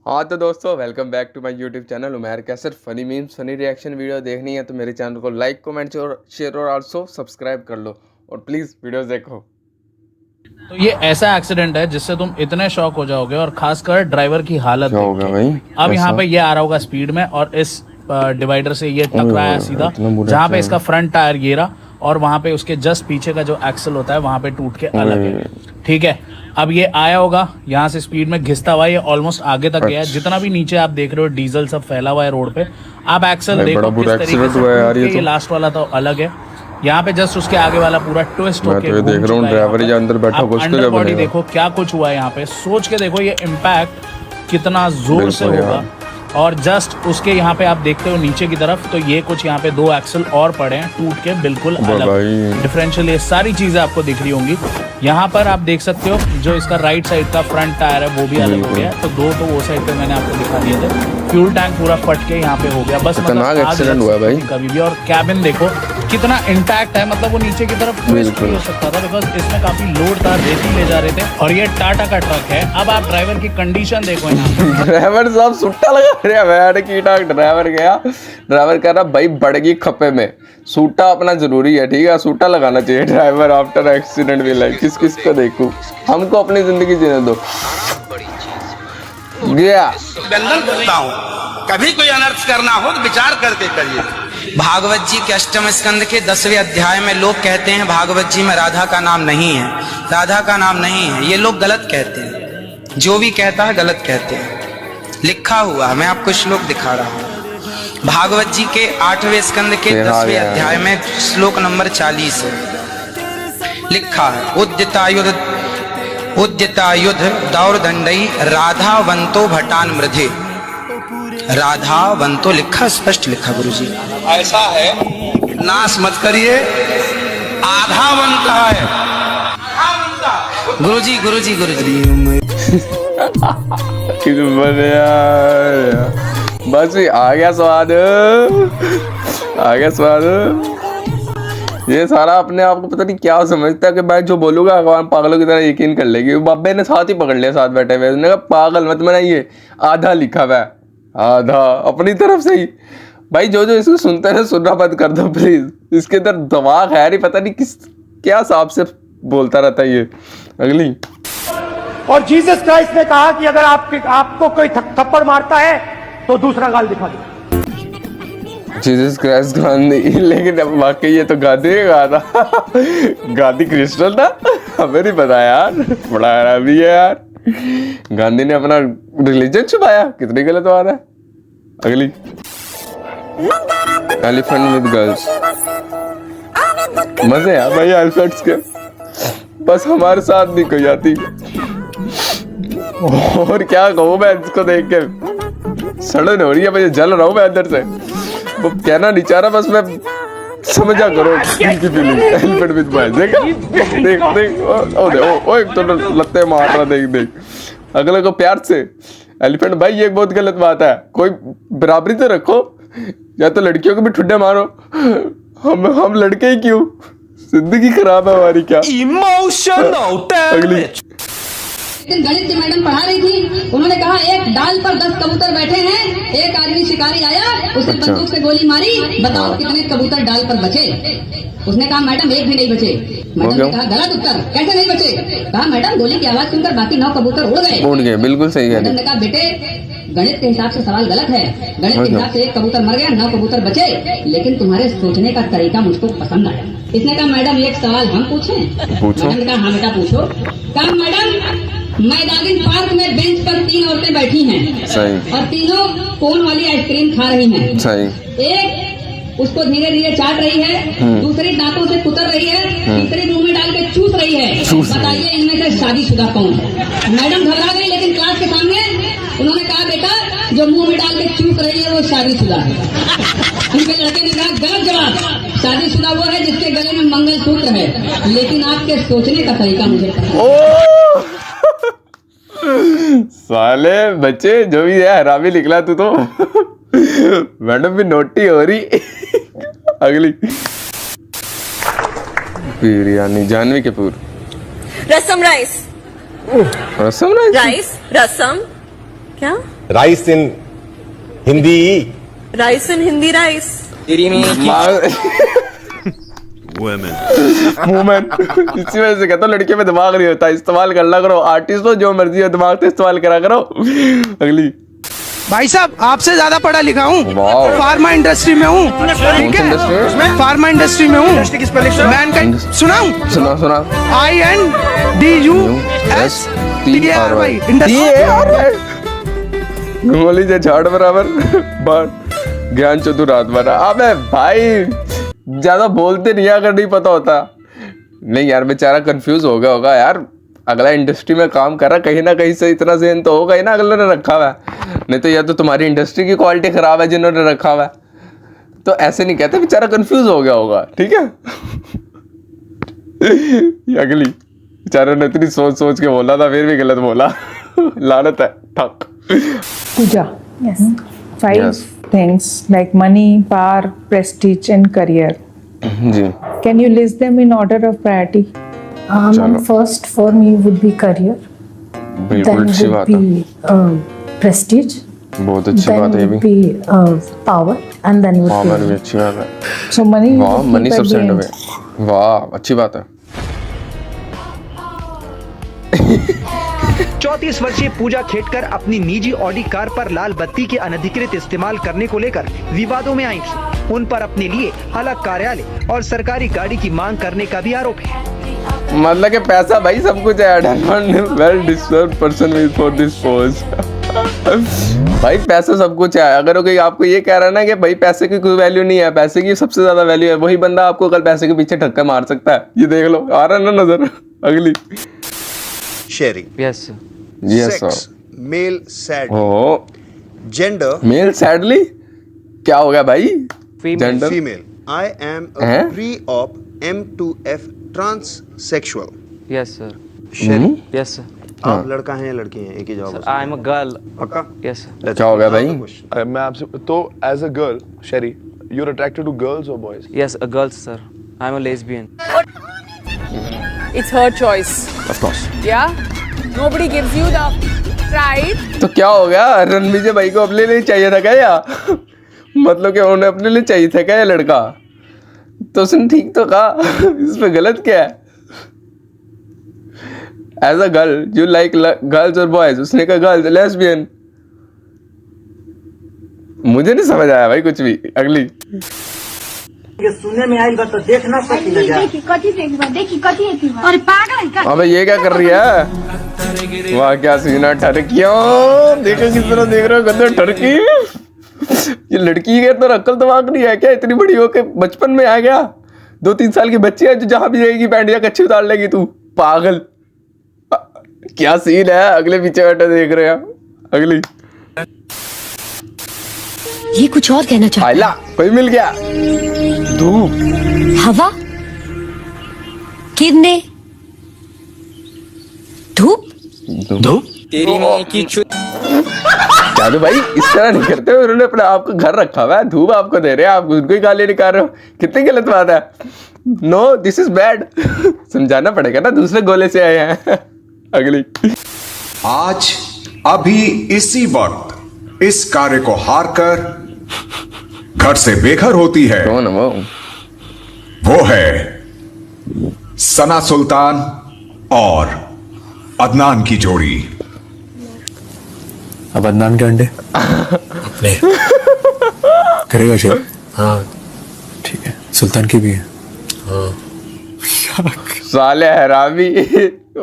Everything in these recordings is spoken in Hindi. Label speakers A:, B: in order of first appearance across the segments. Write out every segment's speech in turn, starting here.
A: हाँ तो दोस्तों welcome back to my YouTube channel Umair Qaiser. Funny memes funny reaction video देखनी है तो मेरे चैनल को लाइक कमेंट और शेयर और आल्सो सब्सक्राइब कर लो और प्लीज़ वीडियोस देखो।
B: तो ये ऐसा एक्सीडेंट है जिससे तुम इतने शॉक हो जाओगे और खासकर ड्राइवर की हालत
A: क्या होगा
B: देख
A: भाई?
B: के। अब यहाँ पे ये आ रहा होगा स्पीड में और इस डिवाइडर से ये टकराया सीधा, जहाँ पे इसका फ्रंट टायर गिरा और वहां पे उसके जस्ट पीछे का जो एक्सल होता है वहां पे टूट के अलग है। ठीक है, अब ये आया होगा यहाँ से स्पीड में घिसता हुआ, ये ऑलमोस्ट आगे तक गया है। जितना भी नीचे आप देख रहे हो डीजल सब फैला हुआ है रोड पे। आप एक्सल देखो किस तरीके से
A: यार,
B: ये लास्ट वाला तो अलग है, यहाँ पे जस्ट उसके आगे वाला पूरा ट्विस्ट होके
A: देख रहा हूँ ड्राइवर या अंदर बैठा कुछ
B: अंडर बॉडी देखो क्या कुछ हुआ है यहाँ पे। सोच के देखो ये इम्पैक्ट कितना जोर से होगा। और जस्ट उसके यहाँ पे आप देखते हो नीचे की तरफ तो ये कुछ यहाँ पे दो एक्सल और पड़े हैं टूट के बिल्कुल अलग डिफरेंशियल। ये सारी चीजें आपको दिख रही होंगी। यहाँ पर आप देख सकते हो जो इसका राइट साइड का फ्रंट टायर है वो भी अलग हो गया है। तो दो तो वो साइड पे मैंने आपको दिखा दिए थे। फ्यूल टैंक पूरा फट के यहाँ पे हो गया, बस मतलब
A: एक्सीडेंट हुआ भाई
B: कभी भी। और कैबिन देखो कितना इंटैक्ट है, मतलब वो नीचे की तरफ ट्विस्ट हो सकता था बिकॉज इसमें काफी लोड था, रेती ले जा रहे थे। और ये टाटा का ट्रक है। अब आप ड्राइवर की कंडीशन देखो यहाँ
A: ड्राइवर साहब सुट्टा लगा रहे। ड्राइवर गया, ड्राइवर कह रहा भाई बढ़गी खप्पे में, सूटा अपना जरूरी है, ठीक है सूटा लगाना चाहिए। ड्राइवर आफ्टर एक्सीडेंट भी लाइक किस किस को देखूं, हमको अपनी जिंदगी जीने दो। गया
C: करता हूँ, कभी कोई अनर्थ करना हो तो विचार करके करिए।
D: भागवत जी के 8वें स्कंद के 10वें अध्याय में लोग कहते हैं भागवत जी में राधा का नाम नहीं है, राधा का नाम नहीं है। ये लोग गलत कहते हैं, जो भी कहता है गलत कहते हैं। लिखा हुआ मैं आपको श्लोक दिखा रहा हूँ। भागवत जी के 8वें स्कंद के 10वें अध्याय में श्लोक नंबर 40 है। लिखा है उद्यतायुध दौरदंडई राधावंतो भटान मृधे। राधावंतो लिखा, स्पष्ट लिखा गुरुजी।
C: ऐसा है, नाश मत करिए, आधावंत है।
D: गुरुजी गुरुजी गुरुजी
A: बस आ गया स्वाद, आ गया स्वाद। ये सारा अपने आप को पता नहीं क्या समझता है कि मैं जो बोलूंगा अखबार पागलों की तरह यकीन कर लेगी। बाबे ने साथ ही पकड़ लिया, साथ बैठे हुए, उसने कहा पागल मत बनाइए, आधा लिखा हुआ है, आधा अपनी तरफ से ही। भाई जो जो इसको सुनते हैं सुनना बंद कर दो प्लीज। इसके अंदर दिमाग है नहीं, पता नहीं किस क्या हिसाब से बोलता रहता है ये। अगली,
E: और जीसस क्राइस्ट ने कहा कि अगर आपको कोई थप्पड़ मारता है तो दूसरा गाल दिखा दो।
A: जीसस क्राइस्ट गांधी, लेकिन अब वाकई ये तो गांधी ने कहा था। गांधी क्रिस्टल था, हमें नहीं पता यार, बड़ा हरामी है यार। गांधी ने अपना रिलीजन छुपाया, कितनी गलत बात है। अगली, एलिफेंट विद गर्ल्स। मजे आ भाई एलिफेंट्स के, बस हमारे साथ नहीं कोई आती। और क्या कहूँ मैं इसको देख के, सड़न हो रही है, मुझे जल रहा हूँ मैं अंदर से। वो कहना नहीं चाह रहा, बस मैं समझा करो की फीलिंग। एलिफेंट विद बॉयज, देखा देख देख ओ एक तो लत्ते मार रहा, देख देख अगले को प्यार से। एलिफेंट भाई ये बहुत गलत बात है, कोई बराबरी तो रखो, या तो लड़कियों को भी ठुड्डे मारो, हम लड़के ही क्यों, जिंदगी खराब है हमारी क्या। Emotional damage.
F: गणित की मैडम पढ़ा रही थी, उन्होंने कहा एक डाल पर 10 कबूतर बैठे हैं, एक आदमी शिकारी आया, उसने बंदूक से गोली मारी, बताओ कितने कबूतर डाल पर बचे। उसने कहा मैडम एक भी नहीं बचे। मैडम ने कहा गलत उत्तर, कैसे नहीं बचे। कहा मैडम गोली की आवाज सुनकर बाकी 9 कबूतर उड़ गए।
A: बिल्कुल सही है।
F: मैडम ने कहा बेटे गणित के हिसाब से सवाल गलत है, गणित के हिसाब से एक कबूतर मर गया, 9 कबूतर बचे, लेकिन तुम्हारे सोचने का तरीका मुझको पसंद आया। इसने कहा मैडम एक सवाल हम पूछें। मैडम ने कहा हाँ बेटा पूछो। कहा मैडम मैदानी पार्क में बेंच पर 3 औरतें बैठी हैं, सही, और तीनों कोन वाली आइसक्रीम खा रही हैं, सही। एक उसको धीरे धीरे चाट रही है, दूसरी दांतों से कुतर रही है, तीसरी मुंह में डाल के चूस रही है। बताइए इनमें से शादीशुदा कौन है। मैडम घबरा गई, लेकिन क्लास के सामने उन्होंने कहा बेटा जो मुंह में डाल के चूस रही है वो शादीशुदा है। उनके लड़के ने कहा गलत जवाब, शादीशुदा वो है जिसके गले में मंगलसूत्र है, लेकिन आपके सोचने का तरीका मुझे पसंद।
A: साले बच्चे जो भी है हरामी निकला तू तो। मैडम भी नोटी हो रही। अगली, बिरयानी, जानवी कपूर।
G: रसम राइस,
A: रसम राइस,
G: राइस रसम क्या?
H: राइस इन हिंदी।
G: राइस इन हिंदी राइस।
A: वुमेन इसी वजह से कहता हूँ लड़के में दिमाग नहीं होता, इस्तेमाल कर ला करो। आर्टिस्ट हो जो मर्जी हो, दिमाग तो इस्तेमाल करा करो। अगली
E: भाई साहब आपसे ज्यादा पढ़ा लिखा हूँ, फार्मा इंडस्ट्री में हूँ, ठीक है, मैं फार्मा इंडस्ट्री में हूँ। सुनाऊं?
A: सुना
E: INDUSTRY
A: गोली से झाड़ बराबर बात ज्ञान चतुरात बना। अबे भाई ज्यादा बोलते नहीं, अगर नहीं पता होता। नहीं यार बेचारा कंफ्यूज हो गया होगा यार, अगला इंडस्ट्री में काम कर रहा, कहीं ना कहीं से इतना ज़हन तो होगा ही ना अगले ने रखा हुआ है। नहीं तो या तो तुम्हारी इंडस्ट्री की क्वालिटी खराब है जिन्होंने रखा हुआ है, तो ऐसे नहीं कहते, बेचारा कंफ्यूज हो गया होगा। ठीक है अगली बेचारे ने इतनी सोच सोच के बोला था, फिर भी गलत बोला। लानत है। ठक
I: Pooja. Yes. 5 things like money, power, prestige, and career.
A: Ji
I: Can you list them in order of priority?
J: First for me would be career.
A: बिल्कुल
J: Then
A: अच्छी
J: would
A: बात है,
J: be prestige.
A: बहुत अच्छी
J: Then
A: बात है ये
J: would
A: भी।
J: be power, and then would
A: power भी
J: be
A: अच्छी बात है।
I: So money. you
A: वाह
I: will
A: मनी
I: keep at
A: सबसे
I: the
A: एंड
I: end.
A: में। वाह अच्छी बात है।
E: 34 वर्षीय पूजा खेटकर अपनी निजी ऑडी कार पर लाल बत्ती के अनधिकृत इस्तेमाल करने को लेकर विवादों में आई थी। उन पर अपने लिए अलग कार्यालय और सरकारी गाड़ी की मांग करने का भी आरोप है।
A: मतलब कि पैसा भाई सब कुछ है। Well deserved person will for this post. भाई पैसा सब कुछ है। अगर कोई आपको ये कह रहा है ना कि भाई पैसे की कोई वैल्यू नहीं है, पैसे की सबसे ज्यादा वैल्यू है, वही बंदा आपको कल पैसे के पीछे धक्का मार सकता है। ये देख लो, आ रहा है ना नजर। अगली
H: sharing.
D: Yes
A: yes
H: sex male sad.
A: Oh
H: gender
A: male sadly क्या हो गया भाई?
D: Female
H: female. आई एम
A: हैं?
H: Free of M2F transsexual.
D: Yes sir
H: sharing.
D: Yes sir
H: आप लड़का हैं या लड़की हैं? एक ही जवाब।
D: I am a girl.
H: पक्का?
D: यस सर
A: क्या हो गया भाई?
K: मैं आपसे तो एज अ गर्ल शेरी you are attracted to girls और boys?
D: Yes a girls sir. I am a lesbian.
G: It's her choice.
A: Of course.
G: Yeah? Nobody gives you the right.
A: तो क्या हो गया? रणविजय भाई को अपने लिए चाहिए था क्या या मतलब कि उन्हें अपने लिए चाहिए था क्या ये लड़का? तो उसने ठीक तो कहा। इसमें गलत क्या है? As a girl you like girls और बॉयज, उसने कहा गर्ल्स लेस्बियन। मुझे नहीं समझ आया भाई कुछ भी। अगली
E: सुनने में आई बात तो देख ना सकी
G: और पागल है क्या?
A: अबे ये क्या कर रही है? वाह क्या सीना ठरकियों। देखो किस तरह देख रहे हो गंदे ठरकी। ये लड़की के अंदर अक्ल दिमाग नहीं है क्या? इतनी बड़ी हो के बचपन में आ गया। 2-3 साल की बच्ची है जो जहां भी जाएगी पैंट या कच्छी उतार लेगी तू। पागल क्या सीन है। अगले पीछे बैठे देख रहे हैं। अगली
J: ये कुछ और कहना चाहता
A: आइला कोई मिल गया। धूप,
J: हवा, किरणें, धूप।
A: जादू भाई इस तरह नहीं करते। उन्होंने अपने आप को घर रखा हुआ है, धूप आपको दे रहे हैं, आप उनको ही गाली निकाल रहे हो। कितनी गलत बात है। No this is bad. समझाना पड़ेगा ना, दूसरे गोले से आए हैं। अगली
L: आज अभी इसी वक्त इस कार्य को हार कर घर से बेघर होती है।
A: कौन है
L: वो है सना सुल्तान और अदनान की जोड़ी।
K: अब अदनान के अंडे अपने करेगा शेर। हाँ ठीक है, सुल्तान की भी है।
A: साले हरामी।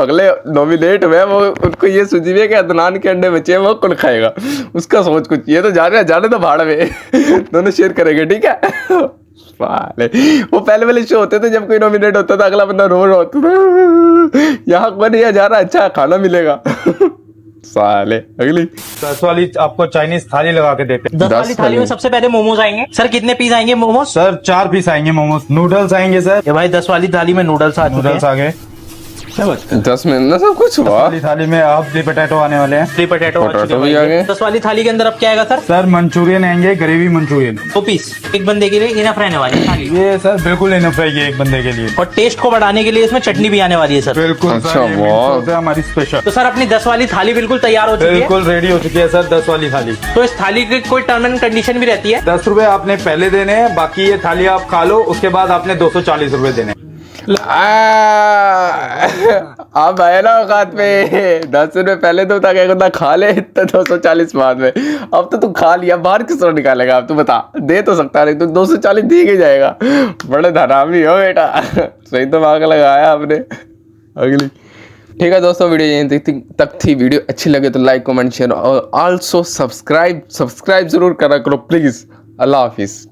A: अगले नॉमिनेट हुए वो, उनको ये सूझी है कि अदनान के अंडे बचे हैं, वो कौन खाएगा उसका सोच कुछ। ये तो जाने तो भाड़ में। दोनों शेयर करेंगे ठीक है। साले वो पहले वाले शो होते थे जब कोई नॉमिनेट होता था अगला बंदा रो रहा होता था। यहाँ कौन ये जा रहा अच्छा खाना मिलेगा। साले अगली
E: 10 वाली आपको चाइनीज थाली लगा के देते।
A: 10 वाली थाली में
E: सबसे पहले मोमोज आएंगे। सर कितने पीस आएंगे मोमोज? सर 4 पीस आएंगे मोमोज। नूडल्स आएंगे सर। ये भाई 10 वाली थाली में नूडल्स आ गए।
A: 10 मिनट में सब कुछ हुआ।
M: थाली में हाफ दी पोटैटो आने वाले हैं।
N: 3 पोटैटो
A: भी आ गए।
N: 10 वाली थाली के अंदर अब क्या आएगा सर?
M: सर मंचूरियन आएंगे, ग्रेवी मंचूरियन
N: 2 पीस एक बंदे के लिए इनफ रहने वाली है थाली।
M: ये सर बिल्कुल इनफ है ये एक बंदे के लिए।
N: और टेस्ट को बढ़ाने के लिए इसमें चटनी भी आने वाली है सर।
M: बिल्कुल
A: अच्छा,
M: सर, ये
A: वाह।
M: मिक्स है हमारी स्पेशल।
N: तो सर अपनी 10 वाली थाली बिल्कुल तैयार हो चुकी है।
M: बिल्कुल रेडी हो चुकी है सर 10 वाली थाली।
N: तो इस थाली की कोई टर्म एंड कंडीशन भी रहती है?
M: 10 रुपए आपने पहले देने हैं, बाकी ये थाली आप खा लो, उसके बाद आपने 240 रुपए देने हैं।
A: अब आए ना औकात पे। 10 रुपए पहले तो क्या करना, खा ले तो 240 बाद में। अब तो तू खा लिया, बाहर किस तरह निकालेगा? अब तू बता, दे तो सकता नहीं, तू 240 दी के जाएगा। बड़े धरामी हो बेटा। सही तो भाग लगाया आपने। अगली ठीक है दोस्तों, वीडियो यहीं तक थी। वीडियो अच्छी लगे तो लाइक कमेंट शेयर और आल्सो सब्सक्राइब जरूर करा करो प्लीज। अल्लाह हाफिज।